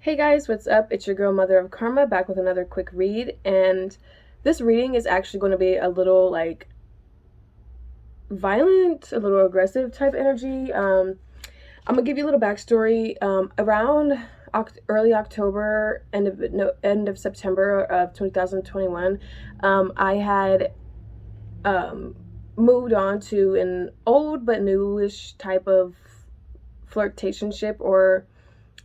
Hey guys, what's up? It's your girl Mother of Karma back with another quick read, and this reading is actually going to be a little like violent, a little aggressive type energy. I'm gonna give you a little backstory. Around early October, end of September of 2021, I had moved on to an old but newish type of flirtationship or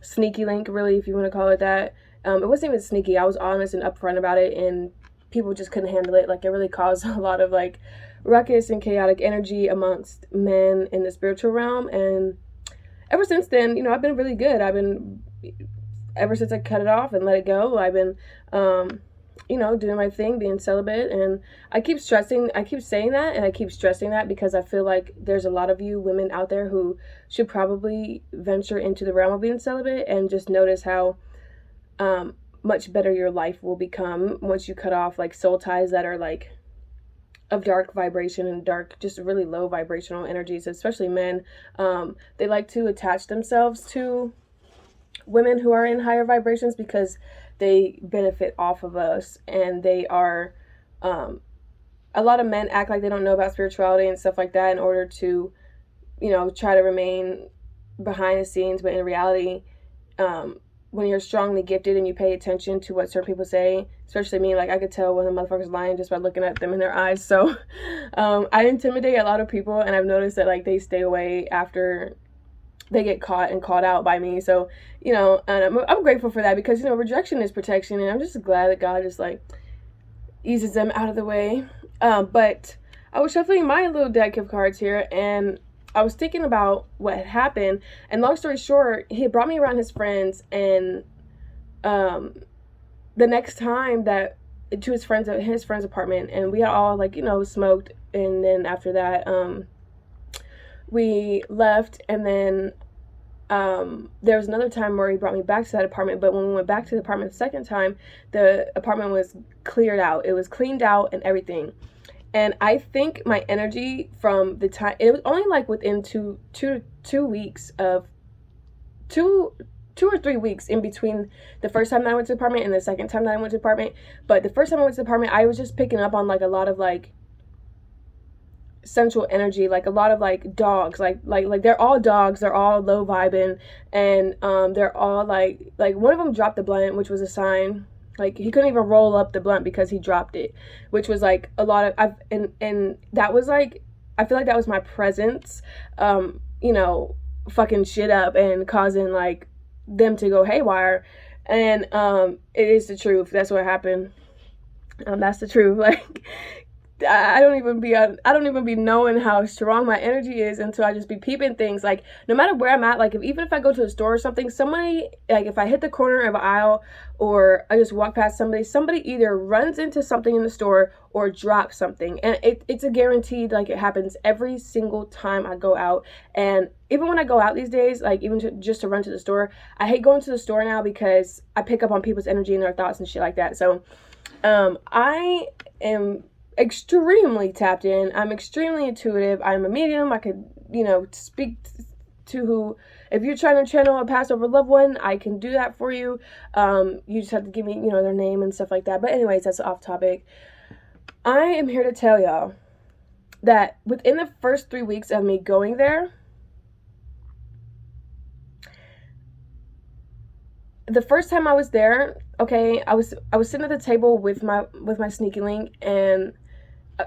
sneaky link, really, if you want to call it that. It wasn't even sneaky. I was honest and upfront about it, and people just couldn't handle it. Like, it really caused a lot of like ruckus and chaotic energy amongst men in the spiritual realm. And ever since then, I've been really good. Ever since I cut it off and let it go, I've been, doing my thing, being celibate. And I keep saying that, and I keep stressing that because I feel like there's a lot of you women out there who should probably venture into the realm of being celibate and just notice how much better your life will become once you cut off like soul ties that are like of dark vibration and dark, just really low vibrational energies, especially men. They like to attach themselves to women who are in higher vibrations because they benefit off of us, and they are a lot of men act like they don't know about spirituality and stuff like that in order to try to remain behind the scenes. But in reality, when you're strongly gifted and you pay attention to what certain people say, especially me, like I could tell when a motherfucker's lying just by looking at them in their eyes. So I intimidate a lot of people, and I've noticed that like they stay away after they get caught and called out by me. So, and I'm grateful for that because, rejection is protection. And I'm just glad that God just like eases them out of the way. But I was shuffling my little deck of cards here, and I was thinking about what had happened. And long story short, he had brought me around his friends, and the next time that to his friend's apartment, and we had all like, smoked. And then after that, we left, and then there was another time where he brought me back to that apartment. But when we went back to the apartment the second time, the apartment was cleared out. It was cleaned out and everything. And I think my energy from the time, it was only like within two or 3 weeks in between the first time that I went to the apartment and the second time that I went to the apartment. But the first time I went to the apartment, I was just picking up on like a lot of like sensual energy, like a lot of like dogs, like they're all dogs, they're all low vibin, and they're all like one of them dropped the blunt, which was a sign. Like he couldn't even roll up the blunt because he dropped it, which was like a lot of and that was like, I feel like that was my presence fucking shit up and causing like them to go haywire. And it is the truth. That's what happened. That's the truth. Like I don't even be knowing how strong my energy is until I just be peeping things. Like no matter where I'm at, like even if I go to a store or something, somebody, like if I hit the corner of an aisle or I just walk past somebody either runs into something in the store or drops something. And it's a guaranteed, like it happens every single time I go out. And even when I go out these days, like even just to run to the store, I hate going to the store now because I pick up on people's energy and their thoughts and shit like that. So I am extremely tapped in. I'm extremely intuitive. I'm a medium. I could, speak to who, if you're trying to channel a past over loved one, I can do that for you. You just have to give me, their name and stuff like that. But anyways, that's off topic. I am here to tell y'all that within the first 3 weeks of me going there, the first time I was there, okay, I was sitting at the table with my sneaky link, and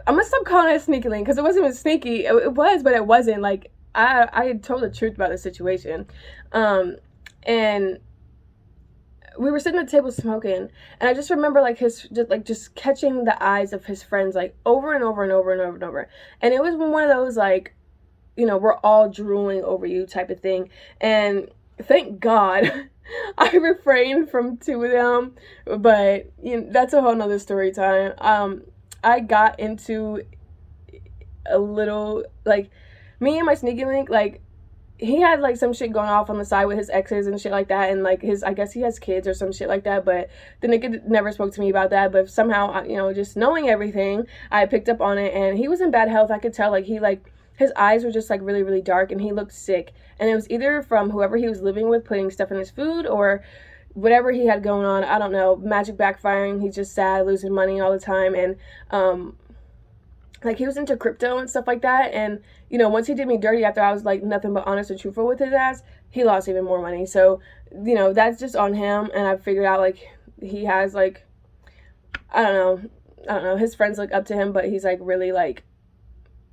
I'm gonna stop calling it a sneaky link because it wasn't even sneaky. It was, but it wasn't. Like I had told the truth about the situation, and we were sitting at the table smoking, and I just remember like just catching the eyes of his friends like over and over and over and over and over, and it was one of those like, we're all drooling over you type of thing. And thank God I refrained from two of them, but that's a whole nother story time. I got into a little, like, me and my sneaky link, like, he had like some shit going off on the side with his exes and shit like that, and like I guess he has kids or some shit like that, but the nigga never spoke to me about that. But somehow, just knowing everything, I picked up on it. And he was in bad health. I could tell, like, his eyes were just like really, really dark, and he looked sick. And it was either from whoever he was living with putting stuff in his food, or whatever he had going on, I don't know, magic backfiring. He's just sad, losing money all the time. And like, he was into crypto and stuff like that. And, you know, once he did me dirty after I was like nothing but honest and truthful with his ass, he lost even more money. So, you know, that's just on him. And I figured out, like, he has, like, I don't know, his friends look up to him, but he's like really like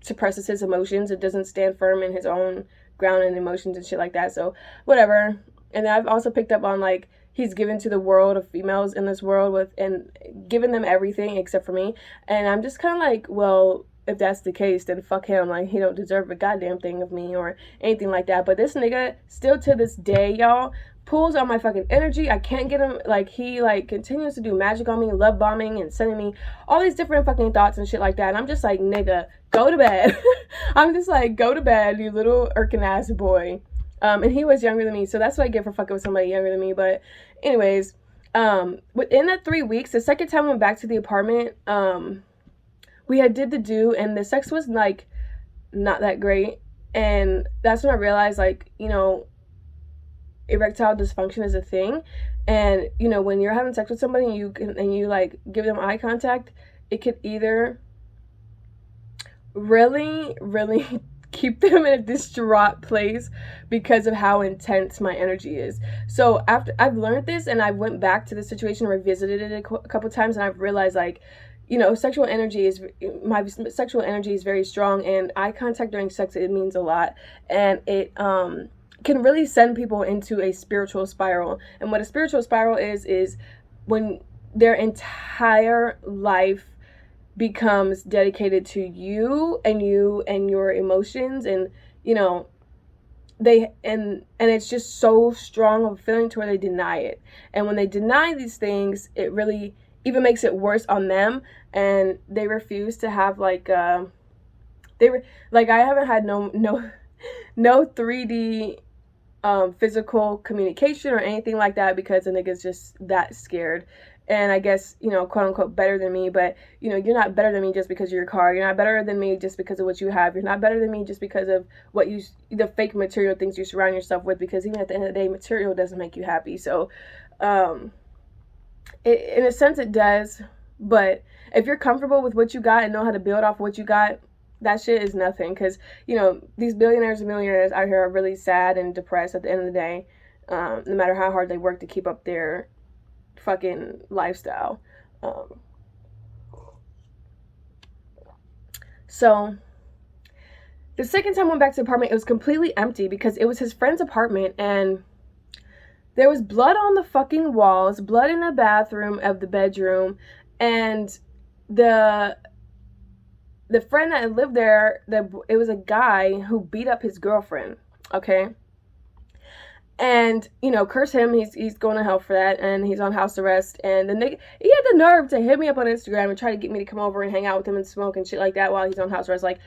suppresses his emotions. It doesn't stand firm in his own ground and emotions and shit like that. So whatever. And I've also picked up on, like, he's given to the world of females in this world with, and given them everything except for me. And I'm just kind of like, well, if that's the case, then fuck him. Like, he don't deserve a goddamn thing of me or anything like that. But this nigga, still to this day, y'all, pulls on my fucking energy. I can't get him. Like, he like continues to do magic on me, love bombing, and sending me all these different fucking thoughts and shit like that. And I'm just like, nigga, go to bed. I'm just like, go to bed, you little irking ass boy. And he was younger than me, so that's what I get for fucking with somebody younger than me. But anyways, within that 3 weeks, the second time I went back to the apartment, we had did the do, and the sex was like not that great. And that's when I realized, like, you know, erectile dysfunction is a thing. And, you know, when you're having sex with somebody and you like give them eye contact, it could either really keep them in a distraught place because of how intense my energy is. So after I've learned this, and I went back to the situation, revisited it a couple times, and I've realized, like, you know, my sexual energy is very strong, and eye contact during sex, it means a lot. And it can really send people into a spiritual spiral. And what a spiritual spiral is when their entire life becomes dedicated to you and your emotions, and, you know, and it's just so strong of a feeling to where they deny it. And when they deny these things, it really even makes it worse on them, and they refuse to have like I haven't had no 3D physical communication or anything like that, because the nigga's just that scared. And I guess, you know, quote unquote better than me, but, you know, you're not better than me just because of your car. You're not better than me just because of what you have. You're not better than me just because of the fake material things you surround yourself with, because even at the end of the day, material doesn't make you happy. So, in a sense it does, but if you're comfortable with what you got and know how to build off what you got, that shit is nothing. Because, you know, these billionaires and millionaires out here are really sad and depressed at the end of the day, no matter how hard they work to keep up their fucking lifestyle. So the second time I went back to the apartment, it was completely empty because it was his friend's apartment, and there was blood on the fucking walls, blood in the bathroom of the bedroom, and the friend that lived there, it was a guy who beat up his girlfriend, okay? And, you know, curse him, he's going to hell for that, and he's on house arrest. And the nigga, he had the nerve to hit me up on Instagram and try to get me to come over and hang out with him and smoke and shit like that while he's on house arrest. Like,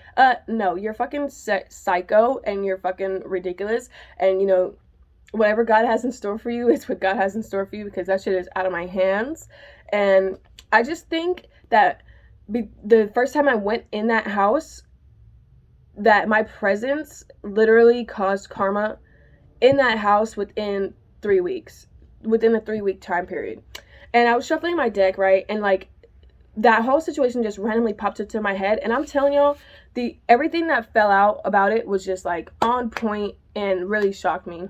no, you're fucking psycho, and you're fucking ridiculous. And, you know, whatever God has in store for you is what God has in store for you, because that shit is out of my hands. And I just think that the first time I went in that house, that my presence literally caused karma in that house within 3 weeks, within a 3-week time period. And I was shuffling my deck, right? And like, that whole situation just randomly popped into my head. And I'm telling y'all, everything that fell out about it was just like on point and really shocked me.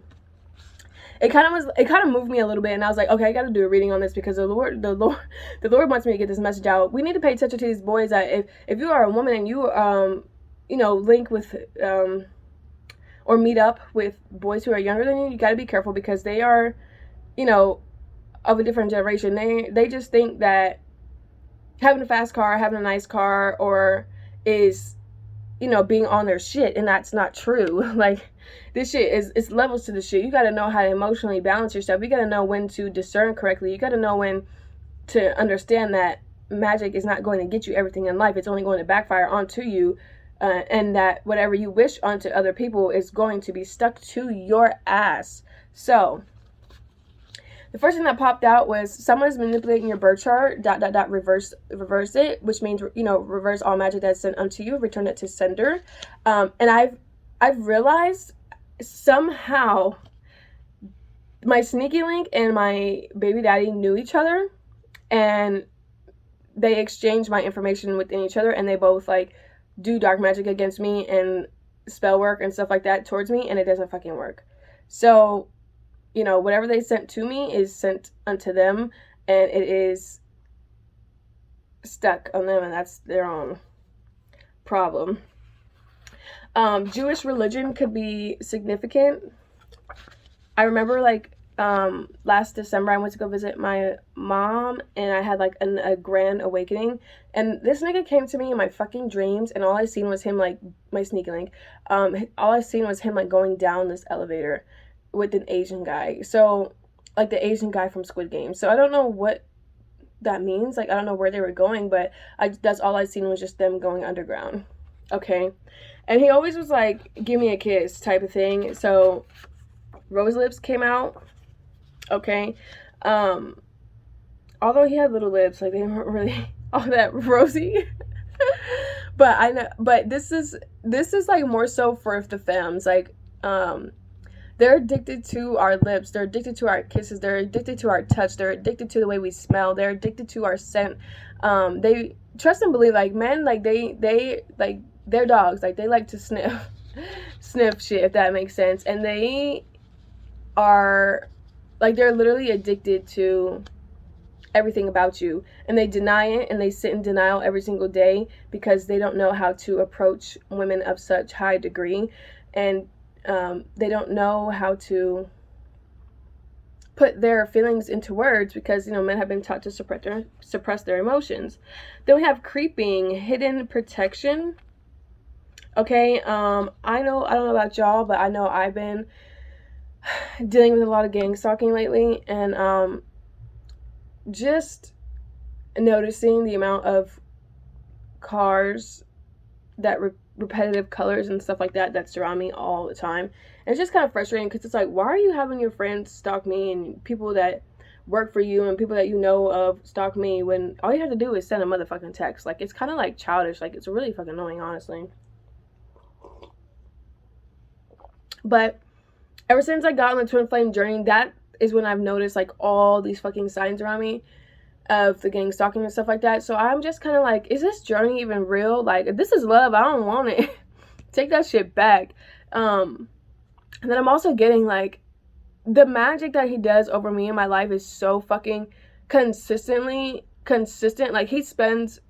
It kind of moved me a little bit, and I was like, okay, I got to do a reading on this, because the Lord wants me to get this message out. We need to pay attention to these boys. That if you are a woman and you you know, link with or meet up with boys who are younger than you, you got to be careful, because they are, you know, of a different generation. They just think that having a fast car, having a nice car, or is, you know, being on their shit, and that's not true. Like, this shit it's levels to the shit. You got to know how to emotionally balance yourself. You got to know when to discern correctly. You got to know when to understand that magic is not going to get you everything in life. It's only going to backfire onto you. And that whatever you wish onto other people is going to be stuck to your ass. So the first thing that popped out was someone is manipulating your birth chart, ... reverse it, which means, you know, reverse all magic that's sent unto you, return it to sender. And I've realized somehow my sneaky link and my baby daddy knew each other, and they exchanged my information within each other, and they both like do dark magic against me and spell work and stuff like that towards me, and it doesn't fucking work. So, you know, whatever they sent to me is sent unto them, and it is stuck on them, and that's their own problem. Jewish religion could be significant. I remember like last December I went to go visit my mom, and I had like a grand awakening, and this nigga came to me in my fucking dreams, and all I seen was him, like, my sneaky link, all I seen was him like going down this elevator with an Asian guy, so like the Asian guy from Squid Game. So I don't know what that means, like I don't know where they were going, but that's all I seen was just them going underground. Okay, and he always was like, give me a kiss type of thing. So rose lips came out. Okay, although he had little lips, like they weren't really all that rosy. But I know, but this is like more so for the femmes, like they're addicted to our lips, they're addicted to our kisses, they're addicted to our touch, they're addicted to the way we smell, they're addicted to our scent. They trust and believe, like men, like they like, they're dogs, like they like to sniff shit, if that makes sense. And they are like, they're literally addicted to everything about you, and they deny it, and they sit in denial every single day because they don't know how to approach women of such high degree, and they don't know how to put their feelings into words because, you know, men have been taught to suppress their emotions. Then we have creeping, hidden protection. Okay, I don't know about y'all, but I know I've been dealing with a lot of gang stalking lately, and just noticing the amount of cars that repetitive colors and stuff like that surround me all the time. And it's just kind of frustrating because it's like, why are you having your friends stalk me and people that work for you and people that you know of stalk me when all you have to do is send a motherfucking text? Like, it's kind of like childish. Like, it's really fucking annoying, honestly. But ever since I got on the twin flame journey, that is when I've noticed like all these fucking signs around me of the gang stalking and stuff like that. So I'm just kind of like, is this journey even real? Like, if this is love, I don't want it. Take that shit back. And then I'm also getting like, the magic that he does over me in my life is so fucking consistent. Like, he spends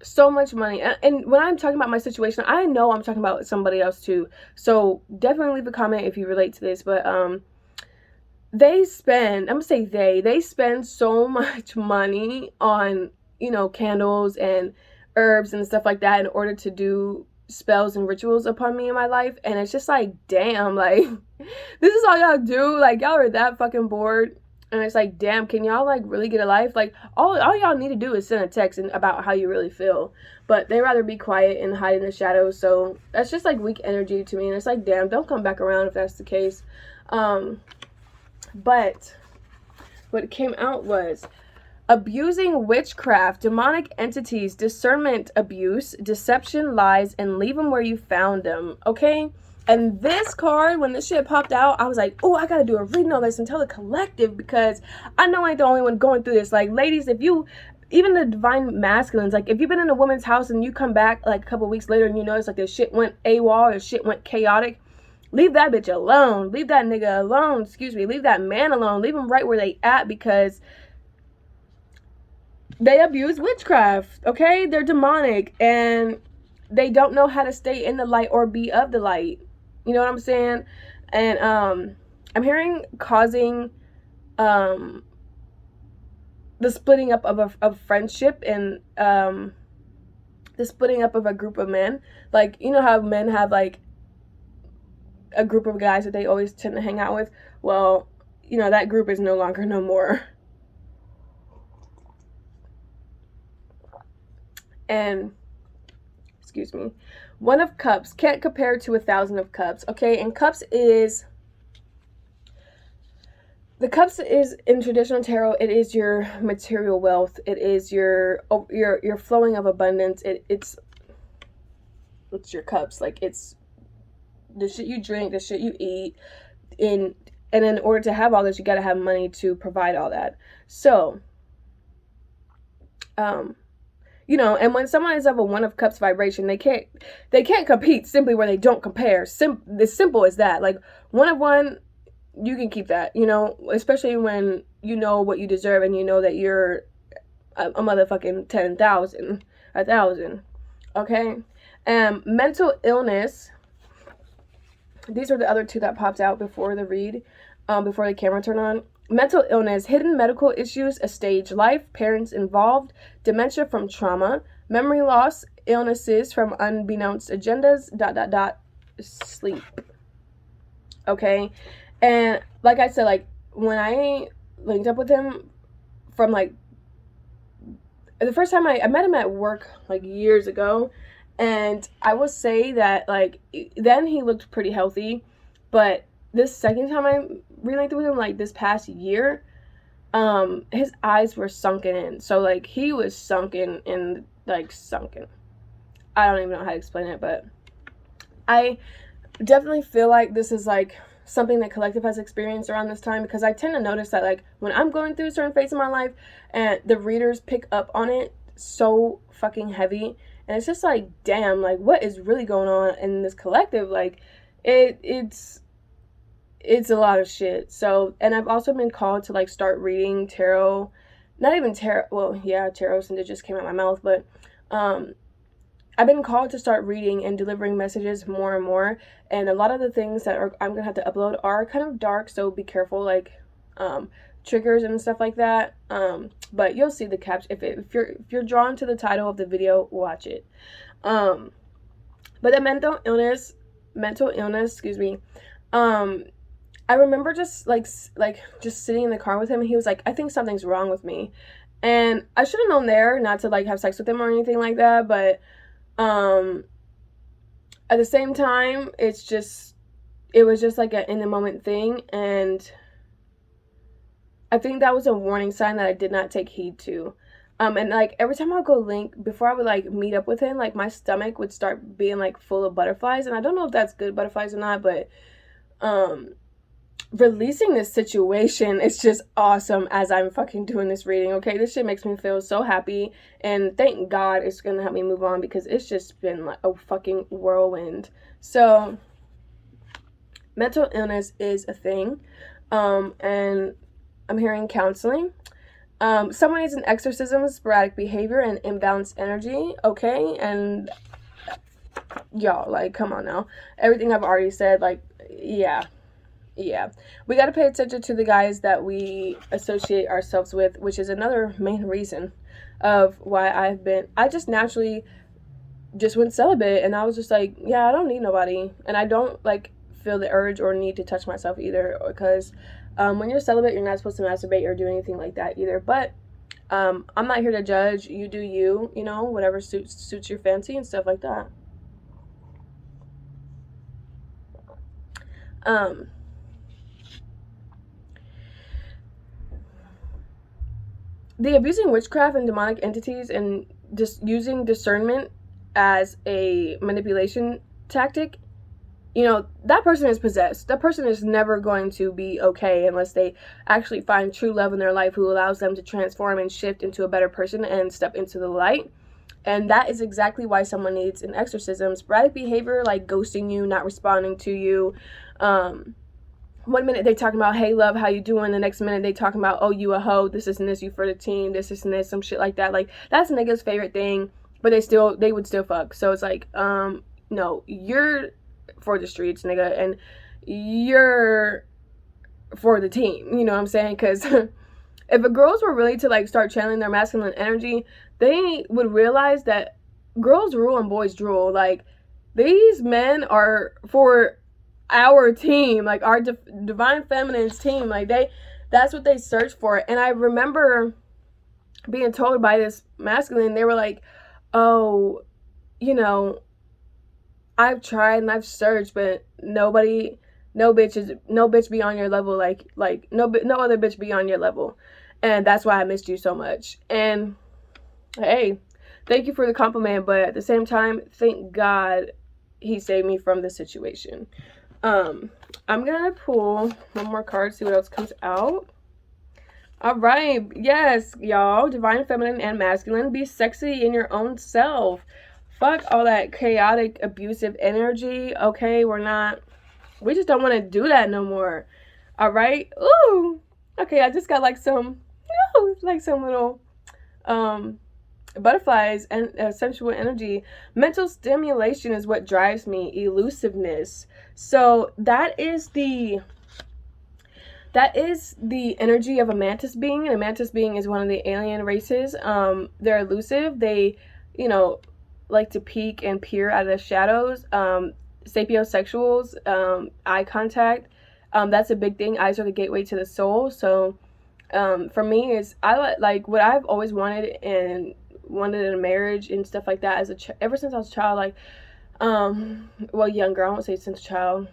so much money, and when I'm talking about my situation, I know I'm talking about somebody else too, so definitely leave a comment if you relate to this. But they spend, I'm gonna say they spend so much money on, you know, candles and herbs and stuff like that in order to do spells and rituals upon me in my life. And it's just like, damn, like, this is all y'all do? Like, y'all are that fucking bored? And it's like, damn, can y'all like really get a life? Like, all y'all need to do is send a text about how you really feel. But they rather be quiet and hide in the shadows. So that's just like weak energy to me. And it's like, damn, don't come back around if that's the case. But what came out was abusing witchcraft, demonic entities, discernment abuse, deception, lies, and leave them where you found them. Okay? And this card, when this shit popped out, I was like, oh, I gotta do a reading on this and tell the collective, because I know I ain't the only one going through this. Like, ladies, if you, even the divine masculines, like, if you've been in a woman's house and you come back like a couple weeks later and you notice like this shit went AWOL or shit went chaotic, leave that bitch alone. Leave that nigga alone. Excuse me. Leave that man alone. Leave them right where they at, because they abuse witchcraft. Okay? They're demonic, and they don't know how to stay in the light or be of the light. You know what I'm saying? And I'm hearing causing the splitting up of a friendship, and the splitting up of a group of men. Like, you know how men have like a group of guys that they always tend to hang out with? Well, you know, that group is no longer no more. And excuse me, One of Cups can't compare to 1,000 of Cups. Okay, and Cups is, the Cups is in traditional tarot, it is your material wealth, it is your flowing of abundance. It's your cups. Like, it's the shit you drink, the shit you eat, and And in order to have all this, you got to have money to provide all that. So, you know, and when someone is of a One of Cups vibration, they can't compete simply where they don't compare. As simple as that. Like, one of one, you can keep that, you know, especially when you know what you deserve and you know that you're a motherfucking 10,000, 1,000. Okay? Mental illness. These are the other two that popped out before the read, before the camera turned on. Mental illness, hidden medical issues, a stage life, parents involved, dementia from trauma, memory loss, illnesses from unbeknownst agendas, ... sleep. Okay? And like I said, like, when I linked up with him from, like, the first time I met him at work, like, years ago, and I will say that, like, then he looked pretty healthy, but this second time I related with him, like, this past year, his eyes were sunken in. So, like, he was sunken in, like, sunken. I don't even know how to explain it, but I definitely feel like this is, like, something that collective has experienced around this time, because I tend to notice that, like, when I'm going through a certain phase of my life and the readers pick up on it so fucking heavy, and it's just like, damn, like, what is really going on in this collective? Like, it's a lot of shit. So, and I've also been called to, like, start reading tarot. Not even tarot, well, yeah, tarot, since it just came out my mouth, but I've been called to start reading and delivering messages more and more, and a lot of the things that I'm gonna have to upload are kind of dark, so be careful, like, triggers and stuff like that. But you'll see the caption. If you're drawn to the title of the video, watch it. But the mental illness, excuse me. I remember just just sitting in the car with him, and he was like, I think something's wrong with me. And I should have known there not to, like, have sex with him or anything like that, but at the same time, it was just like an in the moment thing, and I think that was a warning sign that I did not take heed to. And, like, every time I go link, before I would, like, meet up with him, like, my stomach would start being, like, full of butterflies, and I don't know if that's good butterflies or not, but releasing this situation is just awesome as I'm fucking doing this reading, okay? This shit makes me feel so happy, and thank God it's gonna help me move on, because it's just been, like, a fucking whirlwind. So, mental illness is a thing, and I'm hearing counseling. Someone needs an exorcism, sporadic behavior, and imbalanced energy, okay? And y'all, like, come on now. Everything I've already said, like, yeah. We got to pay attention to the guys that we associate ourselves with, which is another main reason of why I just naturally just went celibate, and I was just like, yeah, I don't need nobody, and I don't, like, feel the urge or need to touch myself either, because when you're celibate, you're not supposed to masturbate or do anything like that either. But I'm not here to judge. You do you, you know, whatever suits your fancy and stuff like that. The abusing witchcraft and demonic entities and just using discernment as a manipulation tactic, you know, that person is possessed. That person is never going to be okay unless they actually find true love in their life who allows them to transform and shift into a better person and step into the light. And that is exactly why someone needs an exorcism. Sporadic behavior, like ghosting you, not responding to you. 1 minute they talking about, hey love, how you doing? The next minute they talking about, oh, you a hoe, this and this, you for the team, this and this, some shit like that. Like, that's a nigga's favorite thing, but they would still fuck. So it's like, no, you're for the streets, nigga, and you're for the team, you know what I'm saying? Because if the girls were really to, like, start channeling their masculine energy, they would realize that girls rule and boys drool. Like, these men are for our team, like our divine feminine's team. Like, that's what they search for. And I remember being told by this masculine, they were like, oh, you know, I've tried and I've searched, but no bitch be on your level, like no other bitch be on your level, and that's why I missed you so much. And hey, thank you for the compliment, but at the same time, thank God he saved me from the situation. I'm gonna pull one more card, see what else comes out. All right, yes, y'all, divine feminine and masculine. Be sexy in your own self. Fuck all that chaotic, abusive energy. Okay, we just don't want to do that no more. All right. Ooh. Okay, I just got like some little butterflies and sensual energy. Mental stimulation is what drives me. Elusiveness. So that is the energy of a mantis being, and a mantis being is one of the alien races. They're elusive. They, like to peek and peer out of the shadows. Sapiosexuals, eye contact. That's a big thing. Eyes are the gateway to the soul. So, for me, I like what I've always wanted in a marriage and stuff like that ever since I was a child. Like, younger. I won't say since a child.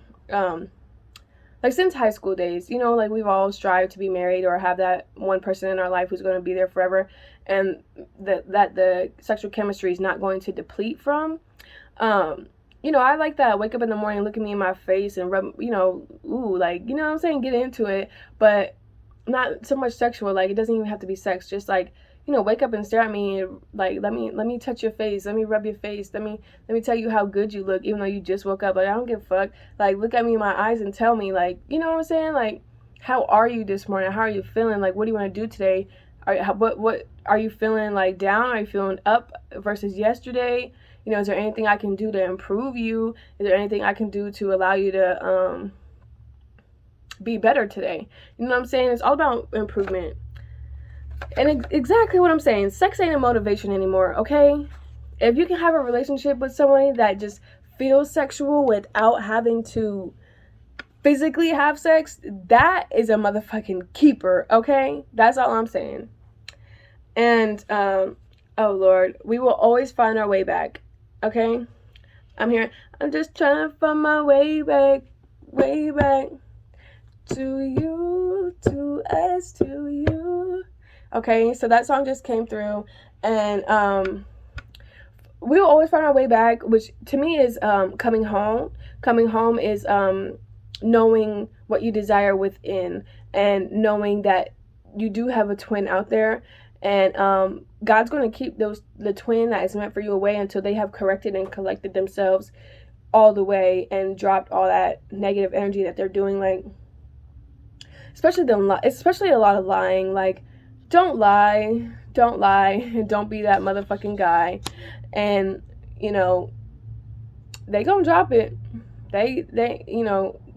Like since high school days, like we've all strived to be married or have that one person in our life who's going to be there forever, and that the sexual chemistry is not going to deplete from. I like that. Wake up in the morning, look at me in my face and rub, ooh, like, what I'm saying? Get into it, but not so much sexual. Like, it doesn't even have to be sex. Just like, wake up and stare at me and like, let me touch your face. Let me rub your face. Let me tell you how good you look, even though you just woke up. Like, I don't give a fuck. Like, look at me in my eyes and tell me, like, you know what I'm saying? Like, how are you this morning? How are you feeling? Like, what do you want to do today? What are you feeling, like, down? Are you feeling up versus yesterday? Is there anything I can do to improve you? Is there anything I can do to allow you to be better today? You know what I'm saying? It's all about improvement. And exactly what I'm saying. Sex ain't a motivation anymore, okay? If you can have a relationship with somebody that just feels sexual without having to physically have sex, that is a motherfucking keeper, okay? That's all I'm saying. And, oh Lord, we will always find our way back, okay? I'm just trying to find my way back to you, to us, to you. Okay, so that song just came through, and we will always find our way back, which to me is coming home. Coming home is knowing what you desire within, and knowing that you do have a twin out there, and God's going to keep the twin that is meant for you away until they have corrected and collected themselves all the way and dropped all that negative energy that they're doing, like especially a lot of lying. Like, don't lie, don't be that motherfucking guy. And they gonna drop it. They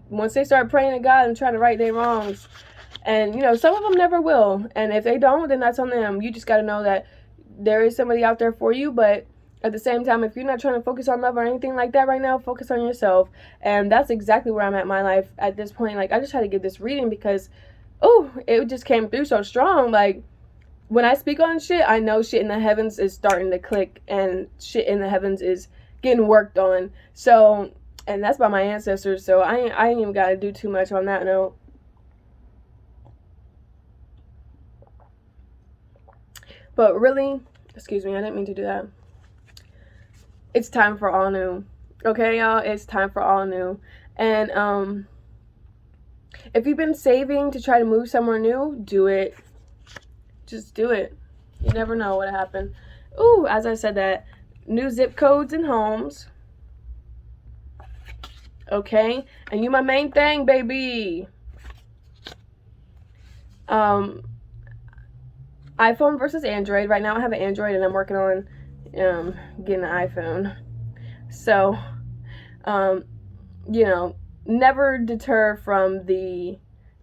once they start praying to God and try to right their wrongs, and some of them never will, and if they don't, then that's on them. You just got to know that there is somebody out there for you, but at the same time, if you're not trying to focus on love or anything like that right now, focus on yourself. And that's exactly where I'm at in my life at this point. Like, I just had to give this reading because it just came through so strong. Like, when I speak on shit, I know shit in the heavens is starting to click, and shit in the heavens is getting worked on. So, and that's by my ancestors, so I ain't even got to do too much on that note. But really, excuse me, I didn't mean to do that. It's time for all new. Okay, y'all? It's time for all new. And if you've been saving to try to move somewhere new, do it. Just do it. You never know what happened. Ooh, as I said that, new zip codes and homes. Okay? And you my main thing, baby. iPhone versus Android. Right now I have an Android and I'm working on getting an iPhone. So, never deter from the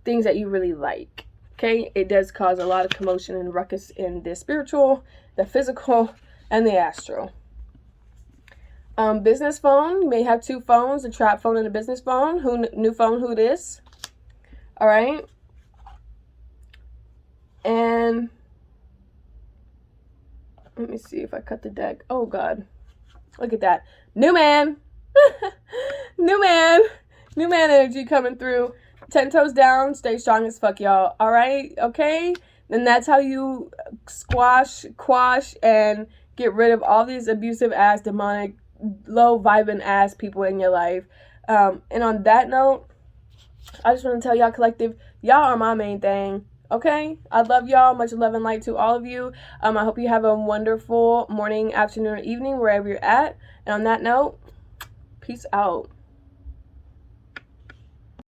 things that you really like. Okay? It does cause a lot of commotion and ruckus in the spiritual, the physical, and the astral. Business phone. You may have two phones, a trap phone and a business phone. New phone, who this? All right. And let me see if I cut the deck. Oh, God. Look at that. New man. New man energy coming through. 10 toes down. Stay strong as fuck, y'all. All right? Okay? Then that's how you quash, and get rid of all these abusive ass, demonic, low vibin ass people in your life. And on that note, I just want to tell y'all, collective, y'all are my main thing. Okay, I love y'all. Much love and light to all of you. I hope you have a wonderful morning, afternoon, or evening, wherever you're at. And on that note, peace out.